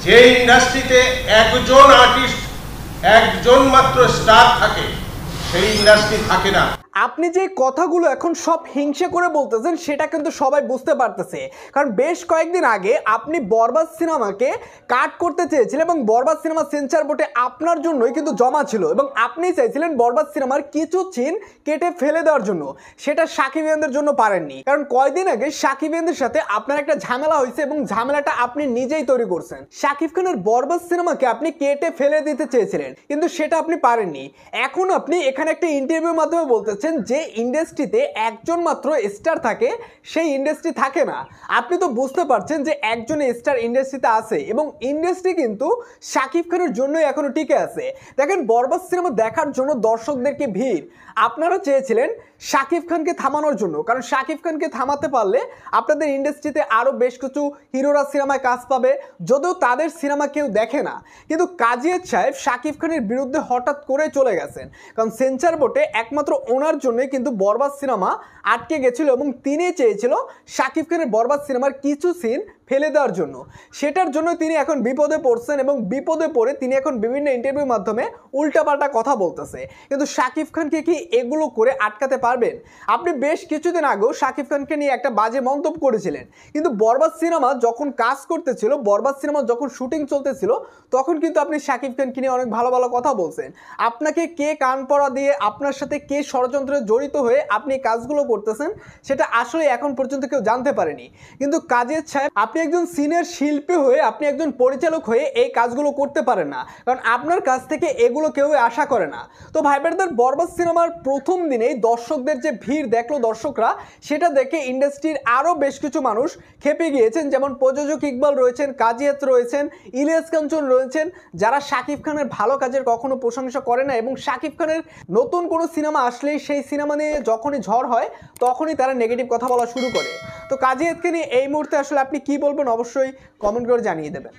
যে ইন্ডাস্ট্রিতে একজন আর্টিস্ট একজন মাত্র স্টার থাকে সেই ইন্ডাস্ট্রি থাকে না। আপনি যে কথাগুলো এখন সব হিংসে করে বলতেছেন সেটা কিন্তু সবাই বুঝতে পারতেছে, কারণ বেশ কয়েকদিন আগে আপনি বরবাদ সিনেমাকে কাট করতে চেয়েছিলেন এবং বরবাদ সিনেমা সেন্সর বোর্ডে আপনার জন্যই কিন্তু জমা ছিল এবং আপনি চাইছিলেন বরবাদ সিনেমার কিছু সিন কেটে ফেলে দেওয়ার জন্য, সেটা সাকিবিয়ানদের জন্য পারেননি। কারণ কয়েকদিন আগে সাকিবিয়ানদের সাথে আপনার একটা ঝামেলা হয়েছে এবং ঝামেলাটা আপনি নিজেই তৈরি করছেন। শাকিব খানের বরবাদ সিনেমাকে আপনি কেটে ফেলে দিতে চেয়েছিলেন কিন্তু সেটা আপনি পারেননি। এখন আপনি এখানে একটা ইন্টারভিউর মাধ্যমে বলতেছেন যে ইন্ডাস্ট্রিতে একজন মাত্র স্টার থাকে, সেই ইন্ডাস্ট্রি থাকে না। আপনি তো বুঝতে পারছেন যে একজন স্টার ইন্ডাস্ট্রিতে আছে এবং ইন্ডাস্ট্রি কিন্তু শাকিব খানের জন্যই এখনো টিকে আছে। দেখেন, বরবাদ সিনেমা দেখার জন্য দর্শকদেরকে ভিড়, আপনারা চেয়েছিলেন শাকিব খানকে থামানোর জন্য, কারণ শাকিব খানকে থামাতে পারলে আপনাদের ইন্ডাস্ট্রিতে আরও বেশ কিছু হিরোরা সিনেমায় কাজ পাবে, যদিও তাদের সিনেমা কেউ দেখে না। কিন্তু কাজিয়াত সাহেব শাকিব খানের বিরুদ্ধে হঠাৎ করে চলে গেছেন, কারণ সেন্সর বোর্ডে একমাত্র ওনার জন্যই কিন্তু বরবাদ সিনেমা আটকে গেছিল এবং তিনি চেয়েছিল শাকিব খানের বরবাদ সিনেমার কিছু সিন ফেলে দেওয়ার জন্য। সেটার জন্য তিনি এখন বিপদে পড়ছেন এবং বিপদে পড়ে তিনি এখন বিভিন্ন ইন্টারভিউর মাধ্যমে উল্টাপাল্টা কথা বলতেছে। কিন্তু শাকিব খানকে কি এগুলো করে আটকাতে পারবেন? আপনি বেশ কিছুদিন আগেও শাকিব খানকে নিয়ে একটা বাজে মন্তব্য করেছিলেন, কিন্তু বরবাদ সিনেমা যখন কাজ করতেছিল, বরবাদ সিনেমা যখন শুটিং চলতেছিল, তখন কিন্তু আপনি শাকিব খানকে নিয়ে অনেক ভালো ভালো কথা বলছেন। আপনাকে কে কান পড়া দিয়ে, আপনার সাথে কে ষড়যন্ত্রে জড়িত হয়ে আপনি কাজগুলো করতেছেন সেটা আসলে এখন পর্যন্ত কেউ জানতে পারেনি। কিন্তু কাজিয়াত সাহেব, আপনি একজন সিনিয়র শিল্পী হয়ে, আপনি একজন পরিচালক হয়ে এই কাজগুলো করতে পারেন না, কারণ আপনার কাছ থেকে এগুলো কেউ আশা করে না। তো ভাই ব্রাদার, বরবাদ সিনেমার প্রথম দিনেই দর্শকদের যে ভিড় দেখলো দর্শকরা, সেটা দেখে ইন্ডাস্ট্রির আরও বেশ কিছু মানুষ খেপে গিয়েছেন, যেমন প্রযোজক ইকবাল রয়েছেন, কাজিয়াত রয়েছেন, ইলিয়াস কাঞ্চন রয়েছেন, যারা শাকিব খানের ভালো কাজের কখনো প্রশংসা করে না এবং শাকিব খানের নতুন কোনো সিনেমা আসলেই সেই সিনেমা নিয়ে যখনই ঝড় হয় তখনই তারা নেগেটিভ কথা বলা শুরু করে। তো কাজিয়াতকে নিয়ে এই মুহূর্তে আসলে আপনি কি বলবেন, অবশ্যই কমেন্ট করে জানিয়ে দেবেন।